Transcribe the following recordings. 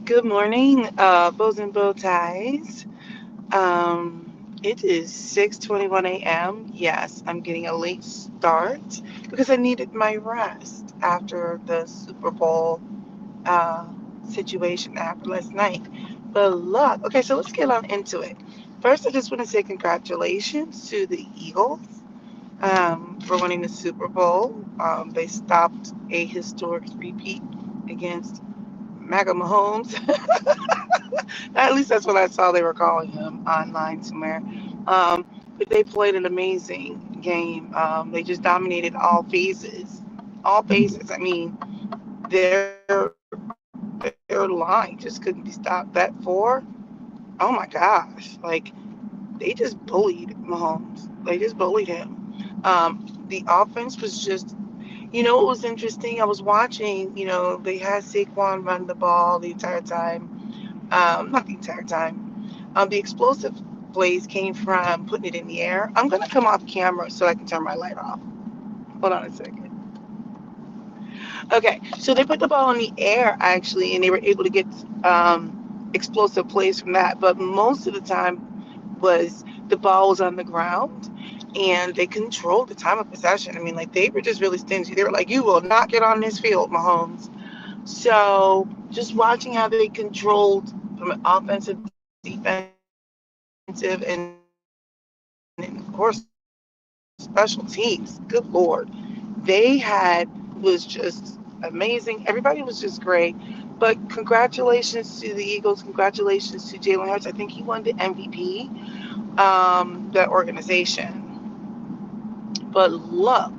Good morning, bows and bow ties. It is 6:21 a.m. Yes, I'm getting a late start because I needed my rest after the Super Bowl uh, situation that happened last night. But look, okay, so let's get on into it. First, I just want to say congratulations to the Eagles for winning the Super Bowl. They stopped a historic repeat against Maga Mahomes. At least that's what I saw they were calling him online somewhere. But they played an amazing game. They just dominated all phases. All phases. I mean, their their line just couldn't be stopped. That four, oh my gosh! Like they just bullied Mahomes. They just bullied him. The offense was just, what was interesting? I was watching. They had Saquon run the ball the entire time. Not the entire time. The explosive plays came from putting it in the air. I'm gonna come off camera so I can turn my light off. Hold on a second. Okay, so they put the ball in the air actually, and they were able to get explosive plays from that. But most of the time was the ball was on the ground, and they controlled the time of possession. I mean, like they were just really stingy. They were like, "You will not get on this field, Mahomes." So just watching how they controlled from an offensive, defensive, and of course special teams. Good lord, they had was just amazing. Everybody was just great. But congratulations to the Eagles. Congratulations to Jalen Hurts. I think he won the MVP. That organization. But look,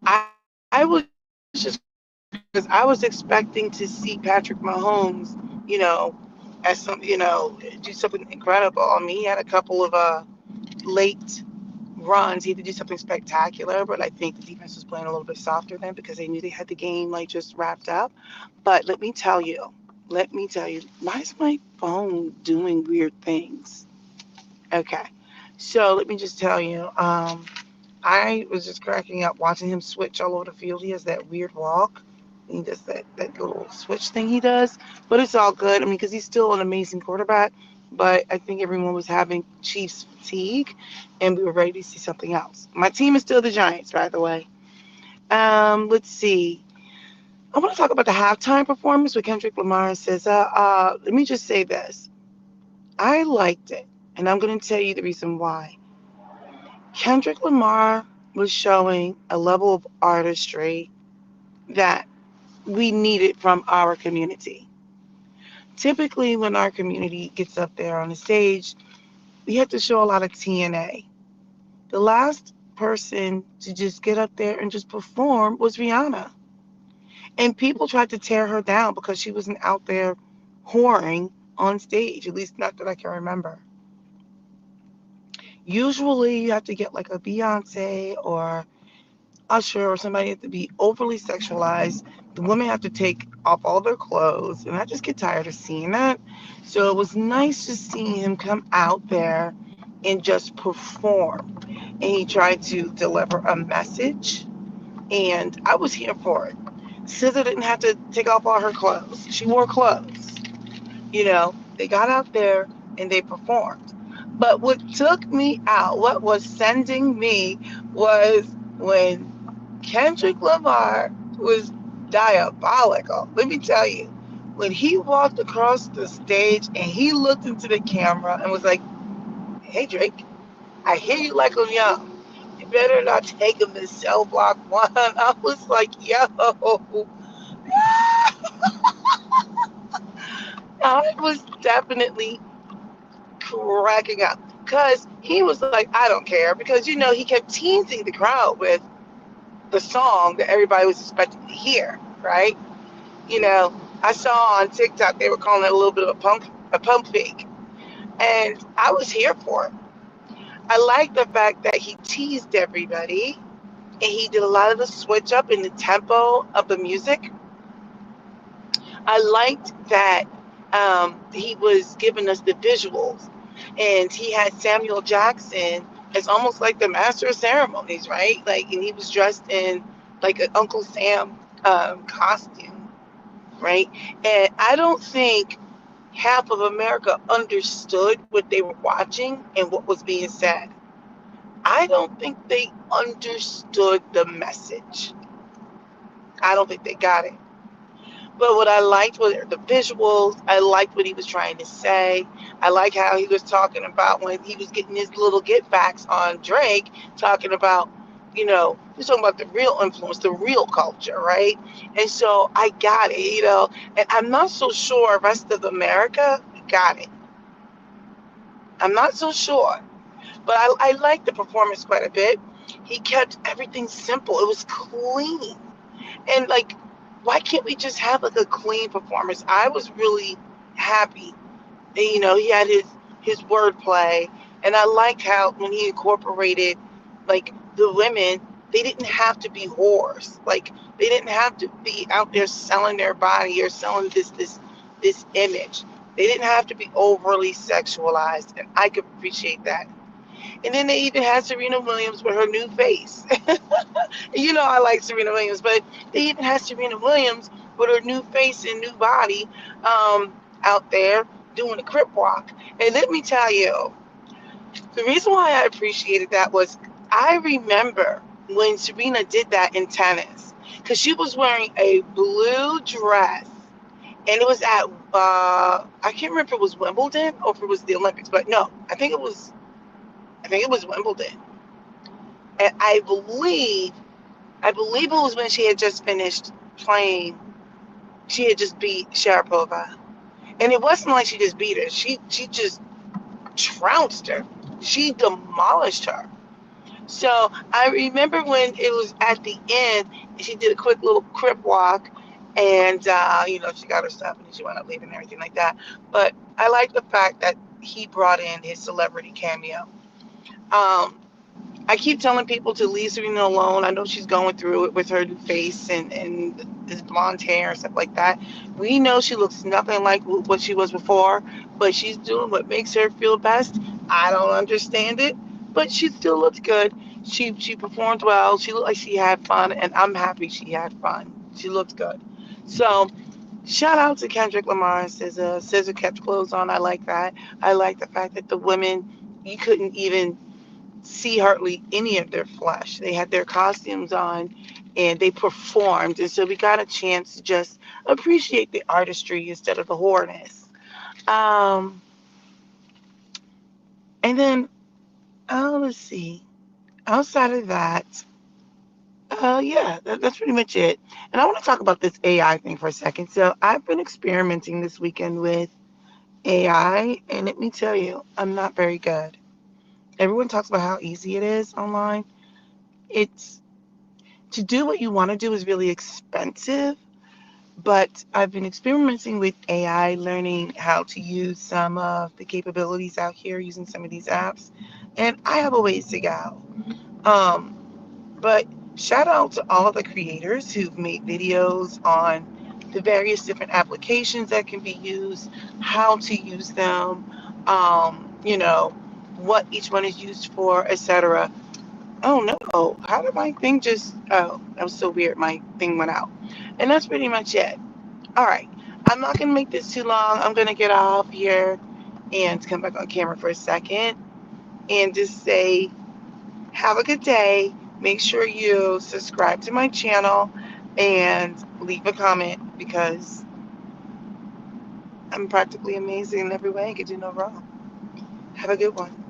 I was just cracking up because I was expecting to see Patrick Mahomes, as some, do something incredible. I mean, he had a couple of late runs. He had to do something spectacular, but I think the defense was playing a little bit softer then because they knew they had the game like just wrapped up. But let me tell you, why is my phone doing weird things? Okay, so let me just tell you, I was just cracking up watching him switch all over the field. He has that weird walk. He does that little switch thing he does, but it's all good. I mean, because he's still an amazing quarterback. But I think everyone was having Chiefs fatigue, and we were ready to see something else. My team is still the Giants, by the way. Let's see. I want to talk about the halftime performance with Kendrick Lamar and SZA. Let me just say this: I liked it, and I'm going to tell you the reason why. Kendrick Lamar was showing a level of artistry that we needed from our community. Typically, when our community gets up there on the stage, we have to show a lot of TNA. The last person to just get up there and just perform was Rihanna. And people tried to tear her down because she wasn't out there whoring on stage, at least not that I can remember. Usually, you have to get like a Beyonce or Usher or somebody to be overly sexualized. The women have to take off all their clothes, and I just get tired of seeing that. So it was nice to see him come out there and just perform. And he tried to deliver a message, and I was here for it. SZA didn't have to take off all her clothes. She wore clothes. They got out there and they performed. But what took me out, what was sending me, was when Kendrick Lamar was diabolical. Let me tell you, when he walked across the stage and he looked into the camera and was like, "Hey Drake, I hear you like I'm young. You better not take him to cell block one." I was like, "Yo," I was definitely cracking up because he was like, "I don't care," because he kept teasing the crowd with the song that everybody was expecting to hear, right? I saw on TikTok they were calling it a little bit of a pump fake, and I was here for it. I like the fact that he teased everybody, and he did a lot of the switch up in the tempo of the music. I liked that he was giving us the visuals, and he had Samuel Jackson as almost like the master of ceremonies, right? Like, and he was dressed in like an Uncle Sam costume, right? And I don't think half of America understood what they were watching and what was being said. I don't think they understood the message. I don't think they got it. But what I liked were the visuals. I liked what he was trying to say. I like how he was talking about when he was getting his little get backs on Drake, talking about, he's talking about the real influence, the real culture, right? And so I got it, and I'm not so sure the rest of America got it. I'm not so sure. But I liked the performance quite a bit. He kept everything simple. It was clean. And like, why can't we just have like a clean performance? I was really happy. And, he had his wordplay, and I liked how when he incorporated like the women, they didn't have to be whores. Like they didn't have to be out there selling their body or selling this image. They didn't have to be overly sexualized, and I could appreciate that. And then they even had Serena Williams with her new face. I like Serena Williams, but they even had Serena Williams with her new face and new body out there doing a crip walk. And let me tell you, the reason why I appreciated that was I remember when Serena did that in tennis, because she was wearing a blue dress, and it was at I can't remember if it was Wimbledon or if it was the Olympics, but no, I think it was Wimbledon, and I believe it was when she had just finished playing. She had just beat Sharapova, and it wasn't like she just beat her. She just trounced her. She demolished her. So I remember when it was at the end, she did a quick little crip walk, and she got her stuff and she wound up leaving and everything like that. But I like the fact that he brought in his celebrity cameo. Um, I keep telling people to leave Serena alone. I know she's going through it with her new face and this blonde hair and stuff like that. We know she looks nothing like what she was before, but she's doing what makes her feel best. I don't understand it, but she still looks good. She performed well. She looked like she had fun, and I'm happy she had fun. She looked good. So shout out to Kendrick Lamar. Says scissor kept clothes on. I like that. I like the fact that the women, you couldn't even see hardly any of their flesh. They had their costumes on and they performed. And so we got a chance to just appreciate the artistry instead of the whoreness. Um, and then, let's see. Outside of that, yeah, that's pretty much it. And I want to talk about this AI thing for a second. So I've been experimenting this weekend with AI, and let me tell you, I'm not very good. Everyone talks about how easy it is online. It's to do what you want to do is really expensive, but I've been experimenting with AI, learning how to use some of the capabilities out here using some of these apps, and I have a ways to go. Um, but shout out to all of the creators who've made videos on the various different applications that can be used, how to use them, what each one is used for, etc. Oh no, how did my thing just, oh, that was so weird. My thing went out. And that's pretty much it. All right. I'm not going to make this too long. I'm going to get off here and come back on camera for a second and just say, have a good day. Make sure you subscribe to my channel and leave a comment because I'm practically amazing in every way. I can do no wrong. Have a good one.